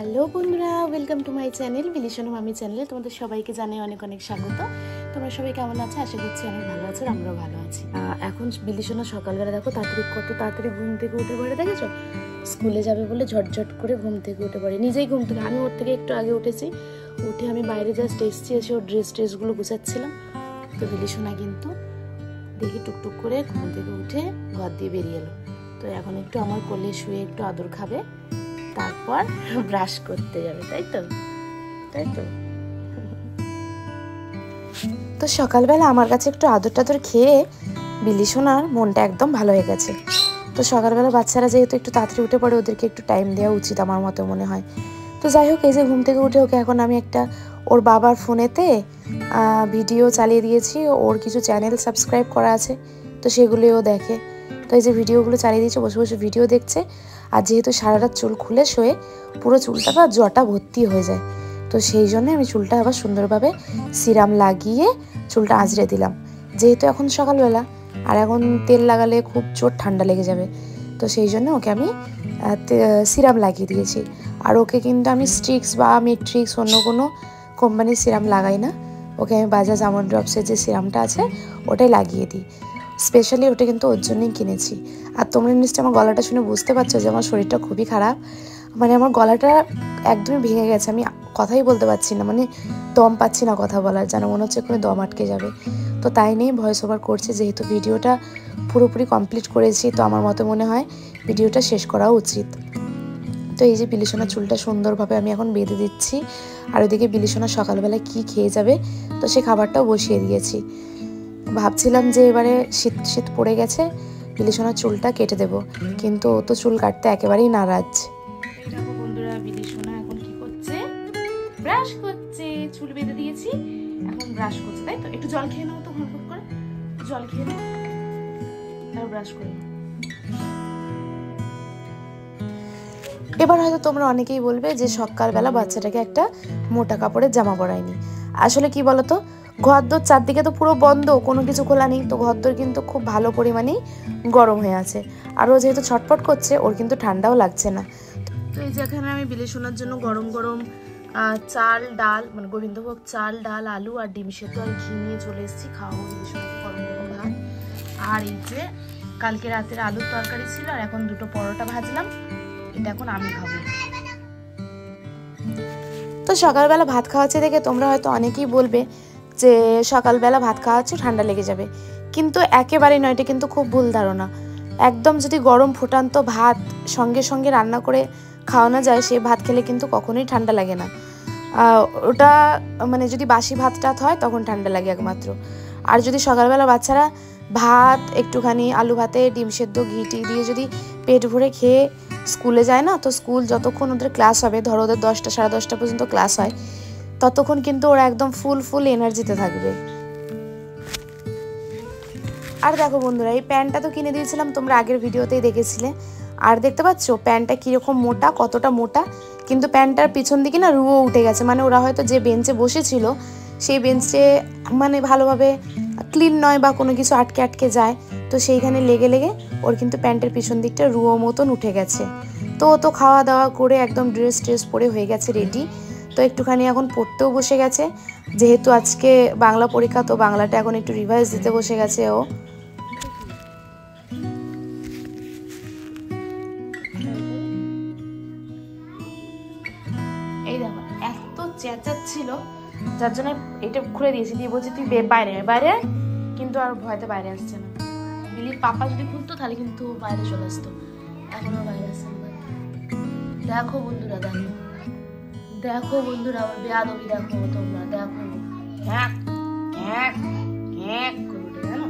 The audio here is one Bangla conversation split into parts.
হ্যালো বন্ধুরা, ওয়েলকাম টু মাই চ্যানেল বিলিশন মামি চ্যানেলে তোমাদের সবাইকে জানাই অনেক অনেক স্বাগত। তোমরা সবাই কেমন আছো? আশা করছি অনেক ভালো আছো, আমরাও ভালো আছি। এখন বিলিশনা সকালবেলা দেখো কত তাড়াতাড়ি ঘুম থেকে উঠে পড়ে, দেখেছো? স্কুলে যাবে বলে ঝটঝট করে ঘুম থেকে উঠে পড়ে, নিজেই ঘুম থেকে, আমি ওর থেকে একটু আগে উঠেছি। উঠে আমি বাইরে জাস্ট এসেছি, এসে ওর ড্রেসগুলো গুছাচ্ছিলাম। তো বিলিশনা কিন্তু দেখি টুকটুক করে ঘুম থেকে উঠে ঘর দিয়ে বেরিয়ে এলো। তো এখন একটু আমার কোলে শুয়ে একটু আদর খাবে, তারপর ব্রাশ করতে যাবে, তাই তো? তো সকালবেলা আমার কাছে একটু আদর টাদর খেয়ে বিলিশনার মনটা একদম ভালো হয়ে গেছে। তো সকালবেলা বাচ্চারা যেহেতু একটু তাড়াতাড়ি উঠে পড়ে, ওদেরকে একটু টাইম দেওয়া উচিত আমার মতো মনে হয়। তো যাই হোক, এই যে ঘুম থেকে উঠে ওকে এখন আমি একটা ওর বাবার ফোনেতে ভিডিও চালিয়ে দিয়েছি। ওর কিছু চ্যানেল সাবস্ক্রাইব করা আছে, তো সেগুলিও দেখে। তো এই যে ভিডিওগুলো চালিয়ে দিয়েছে, বসে বসে ভিডিও দেখছে। আর যেহেতু সারা রাত চুল খুলে শোয়ে, পুরো চুলটা বা জটা ভর্তি হয়ে যায়, তো সেই জন্য আমি চুলটা আবার সুন্দরভাবে সিরাম লাগিয়ে চুলটা আঁচড়ে দিলাম। যেহেতু এখন সকালবেলা, আর এখন তেল লাগালে খুব জোর ঠান্ডা লেগে যাবে, তো সেই জন্য ওকে আমি সিরাম লাগিয়ে দিয়েছি। আর ওকে কিন্তু আমি স্ট্রিক্স বা মেট্রিক্স অন্য কোনো কোম্পানির সিরাম লাগাই না, ওকে আমি বাজাজ আমন্ড ড্রপসের যে সিরামটা আছে ওটাই লাগিয়ে দিই। স্পেশালি ওটা কিন্তু ওর জন্যই কিনেছি। আর তোমরা নিশ্চয়ই আমার গলাটা শুনে বুঝতে পারছো যে আমার শরীরটা খুবই খারাপ, মানে আমার গলাটা একদমই ভেঙে গেছে, আমি কথাই বলতে পারছি না, মানে দম পাচ্ছি না কথা বলার, যেন মনে হচ্ছে কোনো দম আটকে যাবে। তো তাই নিয়ে ভয়েস ওভার করছি, যেহেতু ভিডিওটা পুরোপুরি কমপ্লিট করেছি, তো আমার মতো মনে হয় ভিডিওটা শেষ করা উচিত। তো এই যে বিলিশনার চুলটা সুন্দরভাবে আমি এখন বেঁধে দিচ্ছি। আর ওইদিকে বিলিশনা সকালবেলা কি খেয়ে যাবে, তো সে খাবারটাও বসিয়ে দিয়েছি। ভাবছিলাম যে এবারে শীত পড়ে গেছে, বিলিশনার চুলটা কেটে দেব, কিন্তু ও তো চুল কাটতে একেবারেই নারাজ। দেখো বন্ধুরা, বিলিশনা এখন কি করছে? ব্রাশ করছে। চুল বেঁধে দিয়েছি, এখন ব্রাশ করছে, তাই তো? একটু জল খেয়ে নাও তো, ঘুরঘুর করে জল খেয়ে নাও, তারপর ব্রাশ করে নাও। এবার হয়তো তোমরা অনেকেই বলবে যে সকালবেলা বাচ্চাটাকে একটা মোটা কাপড়ের জামা পরায়নি। আসলে কি বলতো, ঘরদোর চারদিকে তো পুরো বন্ধ, কোনো কিছু খোলা নেই, তো ঘরদোর কিন্তু খুব ভালো পরিমাণেই গরম হয়ে আছে। আর ও যেহেতু ছটফট করছে, ওর কিন্তু ঠান্ডাও লাগছে না। তো এই যে এখানে আমি বিলিশনার জন্য গরম গরম চাল ডাল, মানে গোবিন্দভোগ চাল ডাল আলু আর ডিম সেদ্ধ আর ঘি নিয়ে চলে এসেছি, খাওয়াবো বিলিশনাকে গরম গরম ভাত। আর এই যে কালকে রাতের আলুর তরকারি ছিল, আর এখন দুটো পরোটা ভাজলাম, এটা এখন আমি খাবো। তো সকালবেলা ভাত খাওয়াচ্ছে দেখে তোমরা হয়তো অনেকেই বলবে যে সকালবেলা ভাত খাওয়াচ্ছে ঠান্ডা লেগে যাবে, কিন্তু একেবারেই নয়, এটা কিন্তু খুব ভুল ধারণা। একদম যদি গরম ফুটান্ত ভাত সঙ্গে সঙ্গে রান্না করে খাওয়ানো যায়, সেই ভাত খেলে কিন্তু কখনোই ঠান্ডা লাগে না। ওটা মানে যদি বাসি ভাত টাত হয় তখন ঠান্ডা লাগে একমাত্র। আর যদি সকালবেলা বাচ্চারা ভাত একটুখানি আলু ভাতে ডিম সেদ্ধ ঘি টি দিয়ে যদি পেট ভরে খেয়ে স্কুলে যায় না, তো স্কুল যতক্ষণ ওদের ক্লাস হবে, ধরো ওদের 10টা সাড়ে 10টা পর্যন্ত ক্লাস হয়, ততক্ষণ কিন্তু ওরা একদম ফুল এনার্জিতে থাকবে। আর দেখো বন্ধুরা, এই প্যান্টটা তো কিনে দিয়েছিলাম, তোমরা আগের ভিডিওতেই দেখেছিলে। আর দেখতে পাচ্ছ প্যান্টটা কীরকম মোটা, কতটা মোটা, কিন্তু প্যান্টটার পিছন দিকে না রুও উঠে গেছে, মানে ওরা হয়তো যে বেঞ্চে বসেছিল সেই বেঞ্চে মানে ভালোভাবে ক্লিন নয় বা কোনো কিছু আটকে যায়, তো সেইখানে লেগে ওর কিন্তু প্যান্টের পিছন দিকটা রুয়ো মতন উঠে গেছে। তো ও তো খাওয়া দাওয়া করে একদম ড্রেস পরে হয়ে গেছে রেডি, তো একটুখানি এখন পড়তেও বসে গেছে। যেহেতু আজকে বাংলা পরীক্ষা, তো বাংলাটা এখন একটু রিভাইজ দিতে বসে গেছে ও। এই দেখো, এত চেঁচাচ্ছিল, যার জন্য এটা খুলে দিয়েছি, দিয়ে বলছি তুই বাইরে, কিন্তু আর ভয়তে বাইরে আসছে না। বিলির পাপা যদি খুলতো তাহলে কিন্তু বাইরে চলে আসতো, এখনো বাইরে আসছে না। দেখো বন্ধুরা, দেখো বন্ধুরা, আমার বেয়াদবি দেখো তোমরা, দেখো জানো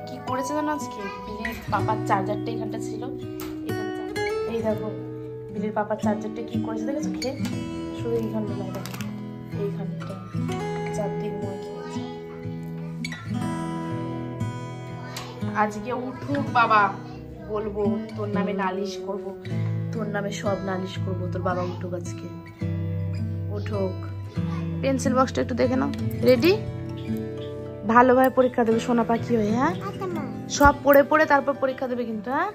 কি করেছে জানো? আজকে বিলির পাপার চার্জারটা এখানটা ছিল, এই দেখো বিলির পাপার চার্জারটা কি করেছে দেখেছো? খেয়ে শুধু এইখানটা নয়, দেখো এইখানটা চারদিক মই খেয়েছে। আজকে উঠুক বাবা, বলবো তোর নামে নালিশ করব, তোর নামে সব নালিশ করব, তোর বাবা উঠুক, আজকে উঠুক। পেন্সিল বক্সটা একটু দেখে নাও, রেডি? ভালোভাবে পরীক্ষা দেবে সোনা পাখি হয়ে, হ্যাঁ? সব পড়ে তারপর পরীক্ষা দেবে কিন্তু, হ্যাঁ?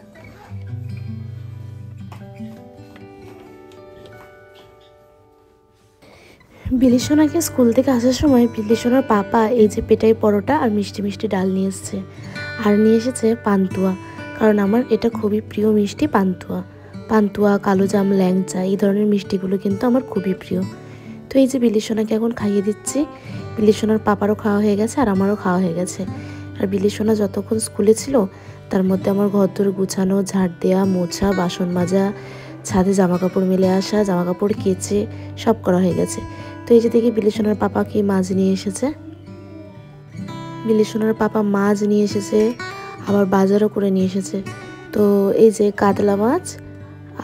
বিলিসোনাকে স্কুল থেকে আসার সময় বিলিসোনার পাপা এই যে পেটাই পরোটা আর মিষ্টি মিষ্টি ডাল নিয়ে এসছে, আর নিয়ে এসেছে পান্তুয়া, কারণ আমার এটা খুবই প্রিয় মিষ্টি পান্তুয়া। পান্তুয়া, কালোজাম, ল্যাংচা এই ধরনের মিষ্টিগুলো কিন্তু আমার খুবই প্রিয়। তো এই যে বিলিসোনাকে এখন খাইয়ে দিচ্ছি। বিলিসোনার পাপারও খাওয়া হয়ে গেছে আর আমারও খাওয়া হয়ে গেছে। আর বিলিসোনা যতক্ষণ স্কুলে ছিল তার মধ্যে আমার ঘরদোর গুছানো, ঝাড় দেওয়া, মোছা, বাসন মাজা, ছাদে জামা কাপড় মেলে আসা, জামা কাপড় কেচে সব করা হয়ে গেছে। তো এই যে দেখি বিলিসোনার পাপা কি মাছ নিয়ে এসেছে। বিলিসোনার পাপা মাছ নিয়ে এসেছে, আবার বাজারও করে নিয়ে এসেছে। তো এই যে কাতলা মাছ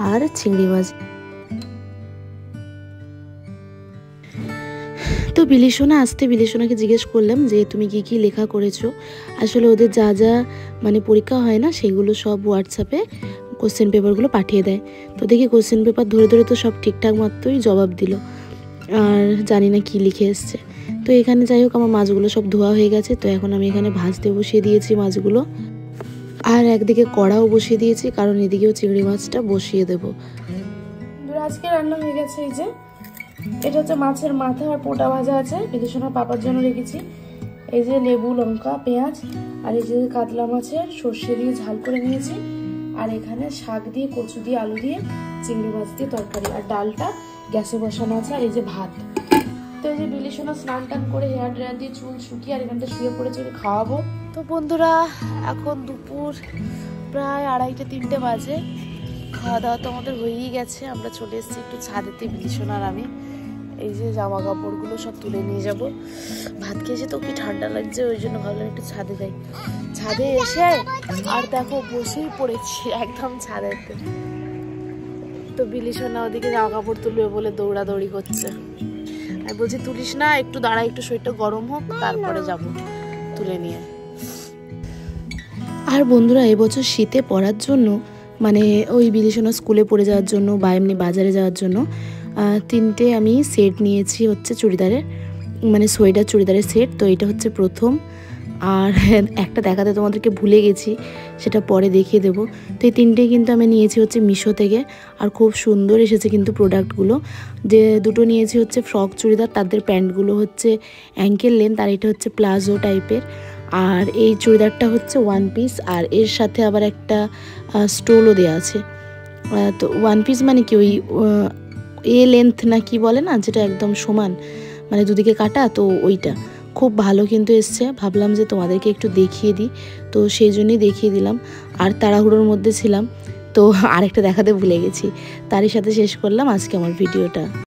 আর চিংড়ি মাছ। তো বিলিসোনা আসতে বিলিসোনাকে জিজ্ঞেস করলাম যে তুমি কি কি লেখা করেছো। আসলে ওদের যা যা মানে পরীক্ষা হয় না সেগুলো সব হোয়াটসঅ্যাপে কোশ্চেন পেপারগুলো পাঠিয়ে দেয়। তো দেখি কোশ্চেন পেপার ধরে ধরে তো সব ঠিকঠাক মাত্রই জবাব দিল, আর জানি না কি লিখে এসছে। তো এখানে যাই হোক আমার মাছগুলো সব ধোয়া হয়ে গেছে। তো এখন আমি এখানে ভাজতে বসিয়ে দিয়েছি মাছগুলো, আর একদিকে কড়াও বসিয়ে দিয়েছি, কারণ এদিকেও চিংড়ি মাছটা বসিয়ে দেবো। আজকে রান্না হয়ে গেছে। এই যে এটা হচ্ছে মাছের মাথা আর পোটা ভাজা আছে, বিলিসোনার পাপার জন্য রেখেছি। এই যে লেবু, লঙ্কা, পেঁয়াজ, আর এই যে কাতলা মাছের সর্ষে দিয়ে ঝাল করে নিয়েছি, আর এখানে শাক দিয়ে, কচু দিয়ে, আলু দিয়ে, চিংড়ি মাছ দিয়ে তরকারি, আর ডালটা গ্যাসে বসানো আছে, আর এই যে ভাত। তো এই যে বিলিসোনা স্নান টান করে হেয়ার ড্রায়ার দিয়ে চুল শুকিয়ে আর এখানটা শুয়ে পড়েছে, ওকে খাওয়াবো। তো বন্ধুরা এখন দুপুর প্রায় 2:30-3টে বাজে। খাওয়া দাওয়া তো আমাদের হয়েই গেছে। আমরা চলে এসেছি একটু ছাদেতে, বিলিসোনার আমি। এই যে জামা কাপড়গুলো সব তুলে নিয়ে যাব। ভাত খেয়েছে তো কি ঠান্ডা লাগছে, ওই জন্য ভাবলাম একটু ছাদে যাই। ছাদে এসে আর দেখো বসেই পড়েছি একদম ছাদেতে। তো বিলিসোনা ওদিকে জামা কাপড় তুলবে বলে দৌড়াদৌড়ি করছে। আমি বলছি তুলিস না, একটু দাঁড়া, একটু শরীরটা গরম হোক তারপরে যাব তুলে নিয়ে। আর বন্ধুরা এবছর শীতে পরার জন্য মানে ওই বিলিসোনা স্কুলে পড়ে যাওয়ার জন্য বা এমনি বাজারে যাওয়ার জন্য 3টে আমি সেট নিয়েছি হচ্ছে চুড়িদারের, মানে সোয়েটার চুড়িদারের সেট। তো এটা হচ্ছে প্রথম, আর একটা দেখাতে তোমাদেরকে ভুলে গেছি, সেটা পরে দেখিয়ে দেবো। তো এই 3টেই কিন্তু আমি নিয়েছি হচ্ছে মিশো থেকে, আর খুব সুন্দর এসেছে কিন্তু প্রোডাক্টগুলো। যে দুটো নিয়েছি হচ্ছে ফ্রক চুড়িদার, তাদের প্যান্টগুলো হচ্ছে অ্যাঙ্কেল লেন্থ, আর এটা হচ্ছে প্লাজো টাইপের। আর এই চুড়িদারটা হচ্ছে 1 পিস, আর এর সাথে আবার একটা স্টোলও দেওয়া আছে। তো 1 পিস মানে কি ওই লেন্থ না কি বলে না, যেটা একদম সমান, মানে দুদিকে কাটা, তো ওইটা খুব ভালো কিন্তু এসছে। ভাবলাম যে তোমাদেরকে একটু দেখিয়ে দিই, তো সেই জন্যই দেখিয়ে দিলাম। আর তাড়াহুড়োর মধ্যে ছিলাম, তো আরেকটা দেখাতে ভুলে গেছি। তারই সাথে শেষ করলাম আজকে আমার ভিডিওটা।